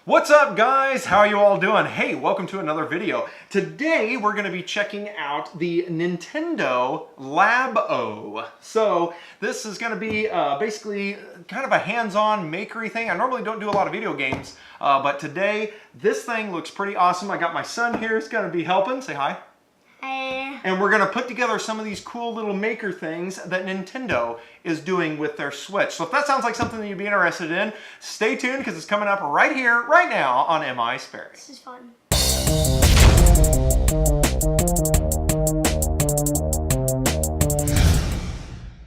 What's up, guys? How are you all doing? Hey, welcome to another video. Today we're going to be checking out the Nintendo LABO. So this is going to be basically kind of a hands-on makery thing. I normally don't do a lot of video games, but today this thing looks pretty awesome. I got my son here. He's going to be helping. Say hi. And we're going to put together some of these cool little maker things that Nintendo is doing with their Switch. So if that sounds like something that you'd be interested in, stay tuned because it's coming up right here, right now on misperry. This is fun.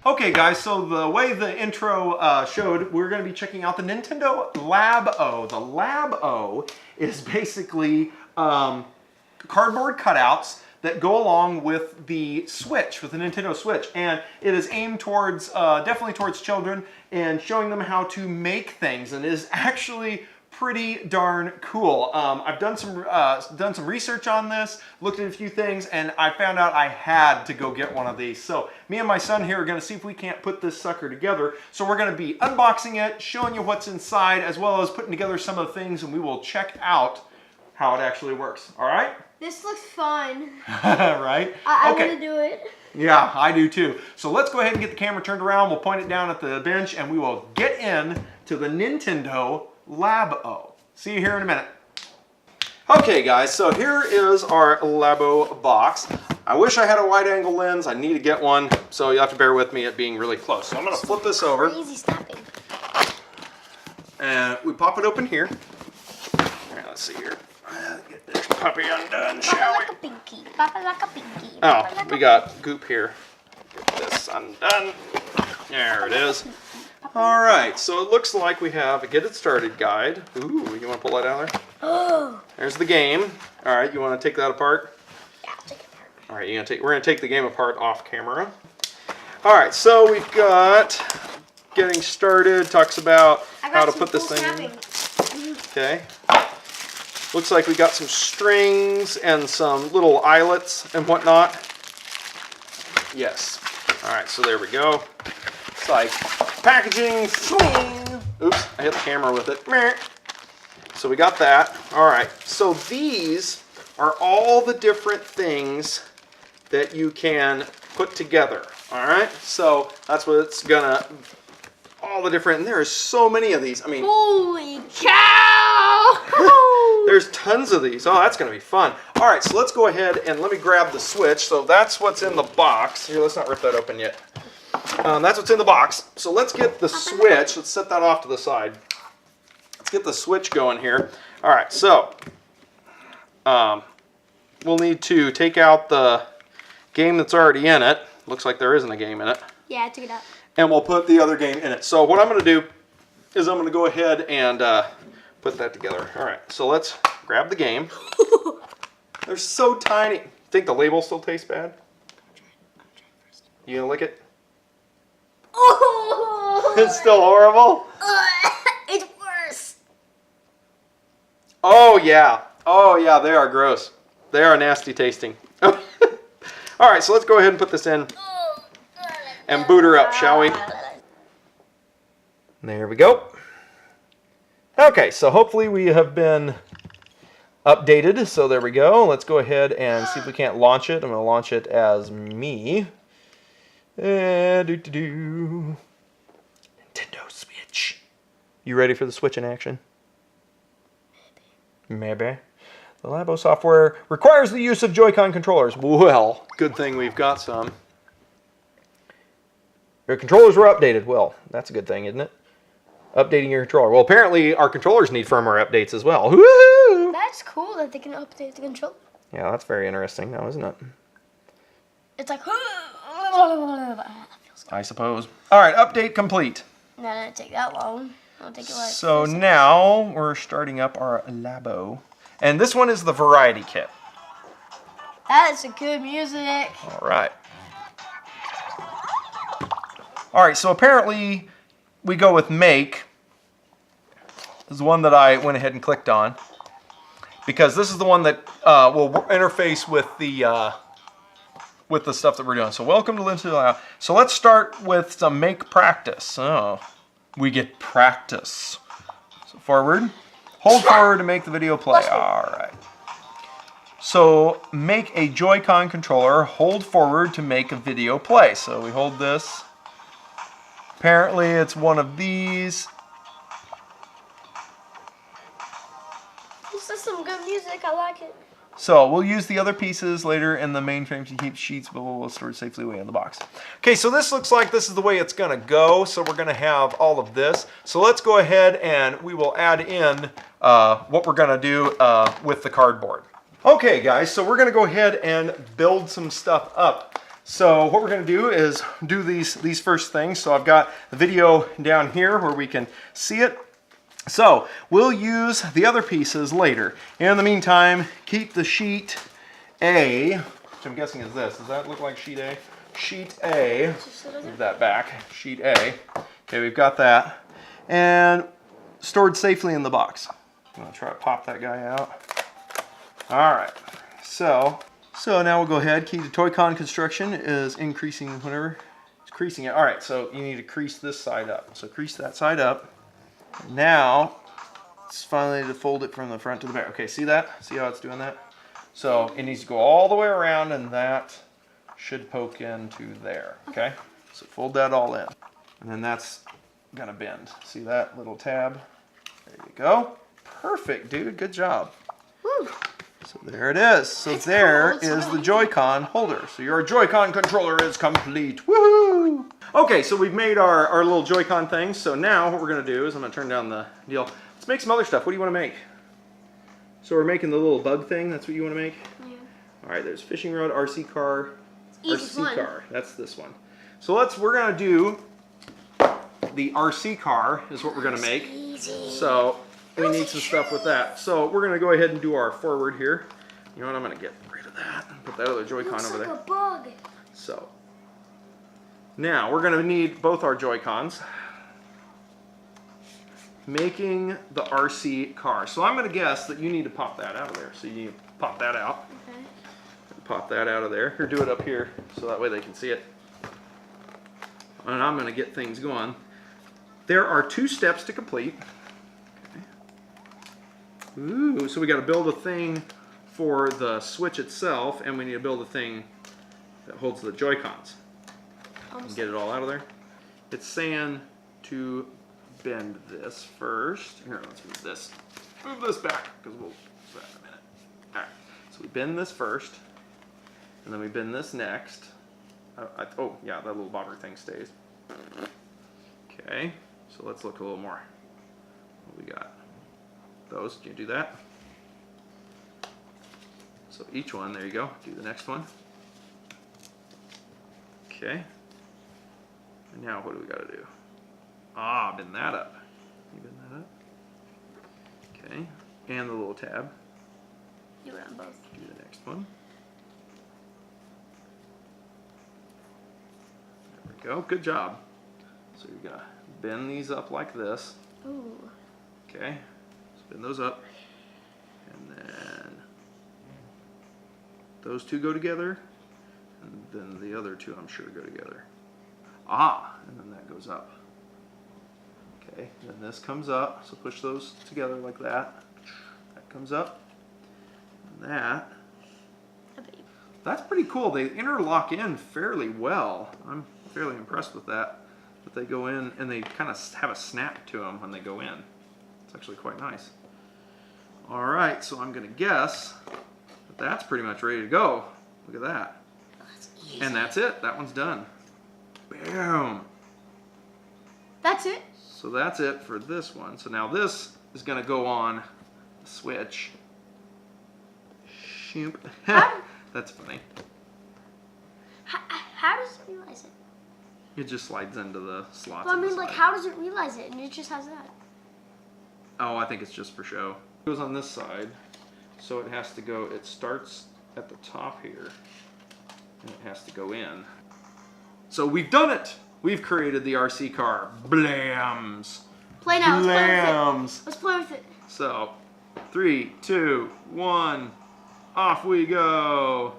Okay guys, so the way the intro showed, we're going to be checking out the Nintendo LABO. The LABO is basically cardboard cutouts that go along with the Switch, with the Nintendo Switch, and it is aimed towards, definitely towards children and showing them how to make things, and it is actually pretty darn cool. I've done some research on this, looked at a few things, and I found out I had to go get one of these. So me and my son here are going to see if we can't put this sucker together. So we're going to be unboxing it, showing you what's inside, as well as putting together some of the things, and we will check out how it actually works. All right? This looks fun. Right? I okay. want to do it. Yeah, I do too. So let's go ahead and get the camera turned around. We'll point it down at the bench and we will get in to the Nintendo LABO. See you here in a minute. Okay guys, so here is our LABO box. I wish I had a wide angle lens. I need to get one, so you have to bear with me at being really close. So I'm going to flip this over. Crazy snapping. And we pop it open here. All right, let's see here. Get this puppy undone, shall we? Papa like a pinky. Papa like a pinky. Oh, we got goop here. Get this undone. There it is. All right, so it looks like we have a get it started guide. Ooh, you want to pull that out there? Oh. There's the game. All right, you want to take that apart? Yeah, I'll take it apart. All right, we're gonna take the game apart off camera. All right, so we've got getting started. Talks about how to put this thing in. Okay. Looks like we got some strings and some little eyelets and whatnot. Yes. All right, so there we go. It's like packaging. Oops, I hit the camera with it. So we got that. All right, so these are all the different things that you can put together. All right, so that's what it's gonna, all the different, and there are so many of these. I mean, holy cow! There's tons of these. Oh, that's going to be fun. All right, so let's go ahead and let me grab the Switch. So that's what's in the box. Here, let's not rip that open yet. That's what's in the box. So let's get the Switch. Let's set that off to the side. Let's get the Switch going here. All right, so we'll need to take out the game that's already in it. Looks like there isn't a game in it. Yeah, I took it out. And we'll put the other game in it. So what I'm going to do is I'm going to go ahead and put that together. All right, so let's grab the game. They're so tiny. Think the label still tastes bad? You gonna lick it? Oh, it's still horrible? it's worse. Oh yeah. Oh yeah, they are gross. They are nasty tasting. All right, so let's go ahead and put this in and boot her up, shall we? There we go. Okay, so hopefully we have been updated. So there we go. Let's go ahead and see if we can't launch it. I'm going to launch it as me. Nintendo Switch. You ready for the Switch in action? Maybe. The LABO software requires the use of Joy-Con controllers. Well, good thing we've got some. Your controllers were updated. Well, that's a good thing, isn't it? Updating your controller. Well, apparently our controllers need firmware updates as well. Woo-hoo! That's cool that they can update the controller. Yeah, that's very interesting now, isn't it? It's like, I suppose. All right, update complete. No, it didn't take that long. It'll take it like so now we're starting up our LABO. And this one is the variety kit. That is a good music. All right. All right, so apparently we go with make. This is the one that I went ahead and clicked on because this is the one that will interface with the stuff that we're doing. So welcome to Nintendo LABO. So let's start with some make practice. Oh, we get practice. So forward. Hold forward to make the video play. All right. So make a Joy-Con controller. Hold forward to make a video play. So we hold this. Apparently it's one of these. This is some good music. I like it. So we'll use the other pieces later in the mainframe to keep sheets, but we'll store it safely away in the box. Okay, so this looks like this is the way it's gonna go. So we're gonna have all of this. So let's go ahead and we will add in what we're gonna do with the cardboard. Okay guys, so we're gonna go ahead and build some stuff up. So what we're gonna do is do these first things. So I've got the video down here where we can see it. So we'll use the other pieces later. In the meantime, keep the sheet A, which I'm guessing is this. Does that look like sheet A? Sheet A, move that back, sheet A. Okay, we've got that. And stored safely in the box. I'm gonna try to pop that guy out. All right, so now we'll go ahead. Key to Toy-Con construction is increasing whenever it's creasing it. All right, so you need to crease this side up. So crease that side up. Now, it's finally to fold it from the front to the back. Okay, see that? See how it's doing that? So it needs to go all the way around and that should poke into there, okay? So fold that all in. And then that's gonna bend. See that little tab? There you go. Perfect, dude, good job. Woo. So there it is. So That's there cool. is the Joy-Con holder. So your Joy-Con controller is complete. Woohoo! Okay, so we've made our little Joy-Con things. So now what we're gonna do is I'm gonna turn down the deal. Let's make some other stuff. What do you wanna make? So we're making the little bug thing. That's what you wanna make? Yeah. All right, there's fishing rod, RC car, Easy RC one. car. That's this one. So we're gonna do the RC car is what we're gonna make. Easy. So we need some stuff with that. So we're gonna go ahead and do our forward here. You know what, I'm gonna get rid of that and put that other Joy-Con Looks over like there. a bug. So now we're gonna need both our Joy-Cons. Making the RC car. So I'm gonna guess that you need to pop that out of there. So you need to pop that out. Okay. Pop that out of there. Or do it up here so that way they can see it. And I'm gonna get things going. There are 2 steps to complete. Ooh, so we got to build a thing for the Switch itself, and we need to build a thing that holds the Joy-Cons. And get it all out of there. It's saying to bend this first. Here, let's move this. Move this back, because we'll do that in a minute. All right, so we bend this first, and then we bend this next. Oh, yeah, that little bobber thing stays. Okay, so let's look a little more. What we got? Those, did you do that? So each one, there you go. Do the next one. Okay. And now what do we got to do? Ah, bend that up. You bend that up. Okay. And the little tab. Do it on both. Do the next one. There we go. Good job. So you're going to bend these up like this. Ooh. Okay. Spin those up, and then those 2 go together, and then the other 2 I'm sure go together. Ah, and then that goes up. Okay, then this comes up, so push those together like that. That comes up, and that. That's pretty cool. They interlock in fairly well. I'm fairly impressed with that. But they go in, and they kind of have a snap to them when they go in. It's actually quite nice. All right, so I'm gonna guess that that's pretty much ready to go. Look at that. And that's it, that one's done. Bam. That's it? So that's it for this one. So now this is gonna go on the Switch. Shoop. That's funny. How does it realize it? It just slides into the slots. Well, I on the mean, like, side. how does it realize it? And it just has that. Oh, I think it's just for show. It goes on this side, so it has to go, it starts at the top here, and it has to go in. So we've done it! We've created the RC car. Blams! Play now, let's play with it. Blams! Let's play with it. So, 3, 2, 1, off we go!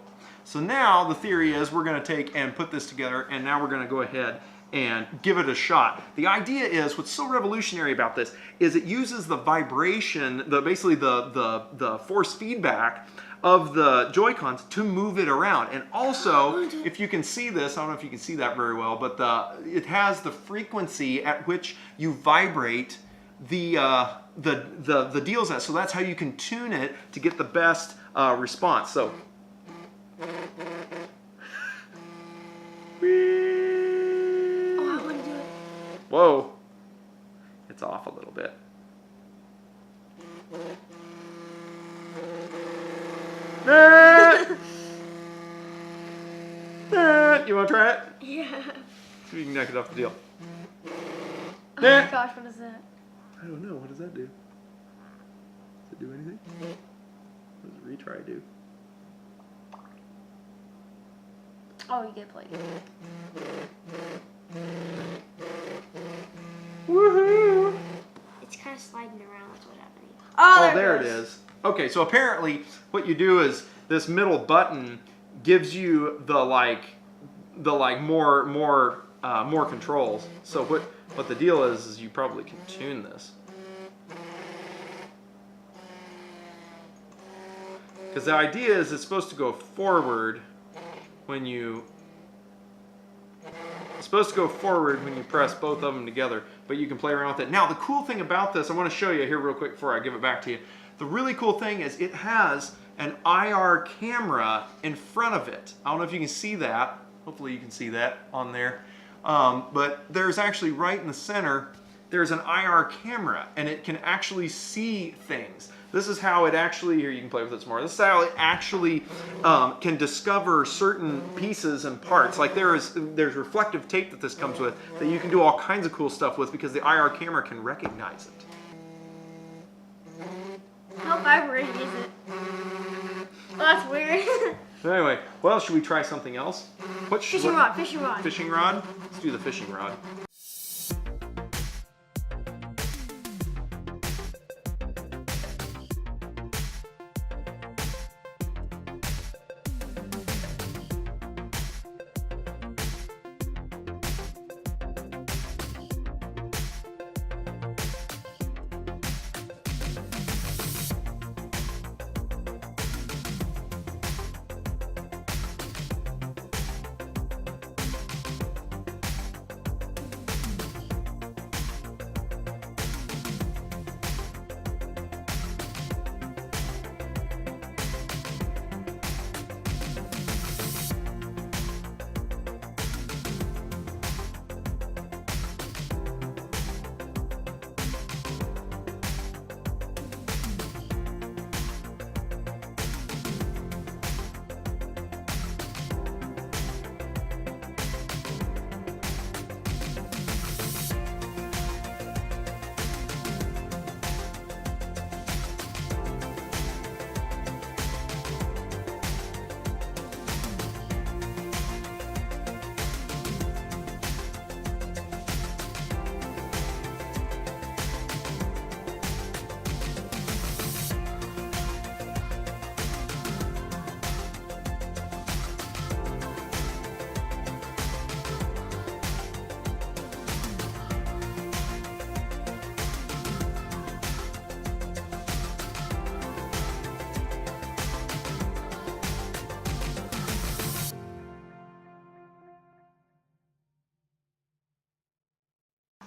So now the theory is we're going to take and put this together, and now we're going to go ahead and give it a shot. The idea is, what's so revolutionary about this is it uses the vibration, basically the force feedback of the Joy-Cons to move it around. And also, if you can see this, I don't know if you can see that very well, but it has the frequency at which you vibrate the deals at. So that's how you can tune it to get the best response. So. Oh, I want to do it. Whoa. It's off a little bit. You want to try it? Yeah. See if you can knock it off the deal. Oh my gosh, what is that? I don't know. What does that do? Does it do anything? What does retry do? Oh, you get played. Woohoo! It's kind of sliding around. That's what's happening. Oh, there it is. Okay, so apparently what you do is this middle button gives you the more controls. So what the deal is you probably can tune this. Because the idea is it's supposed to go forward when you press both of them together, but you can play around with it. Now, the cool thing about this, I want to show you here real quick before I give it back to you. The really cool thing is it has an IR camera in front of it. I don't know if you can see that. Hopefully you can see that on there. But there's actually right in the center, there's an IR camera, and it can actually see things. This is how it actually, here you can play with it some more. This is how it actually can discover certain pieces and parts. Like there's reflective tape that this comes with that you can do all kinds of cool stuff with because the IR camera can recognize it. How vibrating is it? Oh, that's weird. So anyway, well, should we try something else? Fishing rod, fishing rod. Fishing rod? Let's do the fishing rod.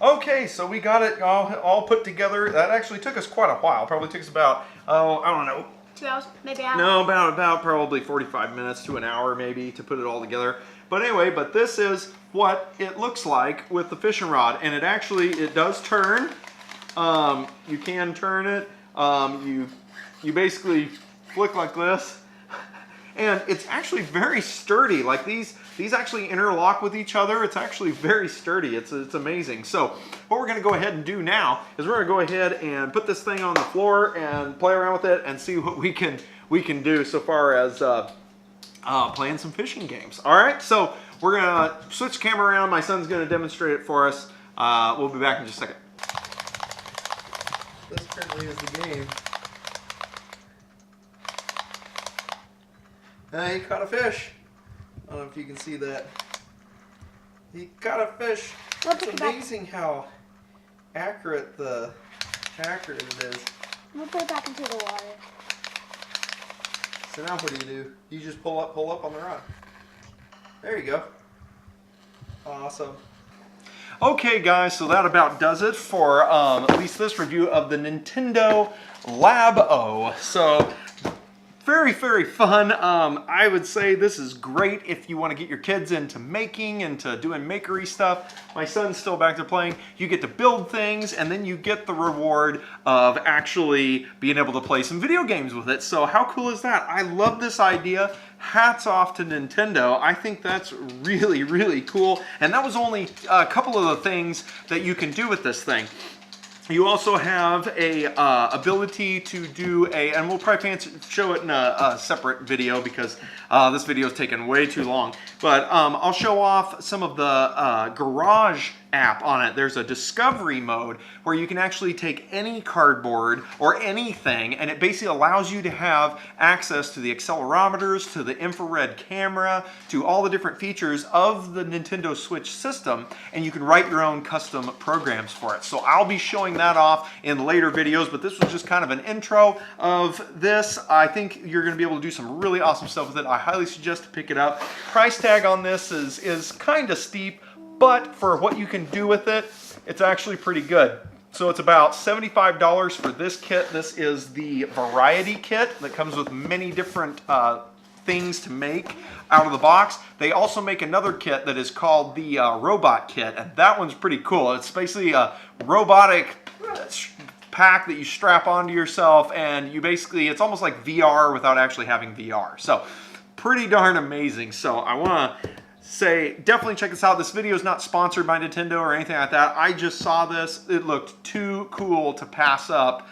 Okay, so we got it all put together. That actually took us quite a while. Probably took us about, I don't know. 2 hours, maybe an hour. No, about probably 45 minutes to an hour maybe to put it all together. But anyway, this is what it looks like with the fishing rod. And it does turn. You can turn it. You basically flick like this. And it's actually very sturdy. Like these actually interlock with each other. It's actually very sturdy. It's amazing. So what we're going to go ahead and do now is we're going to go ahead and put this thing on the floor and play around with it and see what we can do so far as playing some fishing games. All right. So we're going to switch the camera around. My son's going to demonstrate it for us. We'll be back in just a second. This currently is the game. He caught a fish. I don't know if you can see that. He got a fish. We'll It's put it back. amazing how accurate it is. We'll put it back into the water. So now what do? You just pull up on the rod. There you go. Awesome. Okay guys, so that about does it for at least this review of the Nintendo LABO. So very, very fun. I would say this is great if you want to get your kids into making, into doing makery stuff. My son's still back there playing. You get to build things, and then you get the reward of actually being able to play some video games with it. So how cool is that? I love this idea. Hats off to Nintendo. I think that's really, really cool. And that was only a couple of the things that you can do with this thing. You also have a ability to do and we'll probably show it in a separate video because this video is taking way too long. But I'll show off some of the garage app on it. There's a discovery mode where you can actually take any cardboard or anything, and it basically allows you to have access to the accelerometers, to the infrared camera, to all the different features of the Nintendo Switch system, and you can write your own custom programs for it. So I'll be showing that off in later videos, but this was just kind of an intro of this. I think you're going to be able to do some really awesome stuff with it. I highly suggest to pick it up. Price tag on this is kind of steep, but for what you can do with it, it's actually pretty good. So it's about $75 for this kit. This is the variety kit that comes with many different things to make out of the box. They also make another kit that is called the robot kit, and that one's pretty cool. It's basically a robotic pack that you strap onto yourself, and you basically, it's almost like VR without actually having VR. So pretty darn amazing. So I want to say definitely check this out. This video is not sponsored by Nintendo or anything like that. I just saw this. It looked too cool to pass up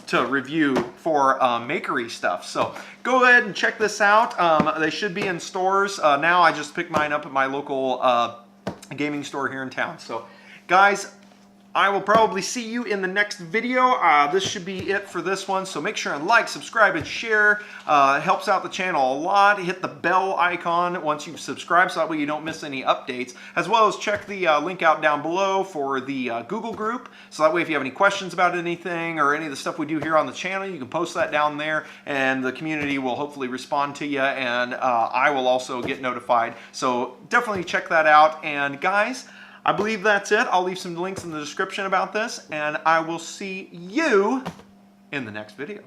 to review for makery stuff. So go ahead and check this out. They should be in stores now. I just picked mine up at my local gaming store here in town. So guys, I will probably see you in the next video. This should be it for this one, so make sure and like, subscribe, and share. It helps out the channel a lot. Hit the bell icon once you've subscribed so that way you don't miss any updates, as well as check the link out down below for the Google group, so that way if you have any questions about anything or any of the stuff we do here on the channel, you can post that down there, and the community will hopefully respond to you, and I will also get notified. So definitely check that out, and guys, I believe that's it. I'll leave some links in the description about this, and I will see you in the next video.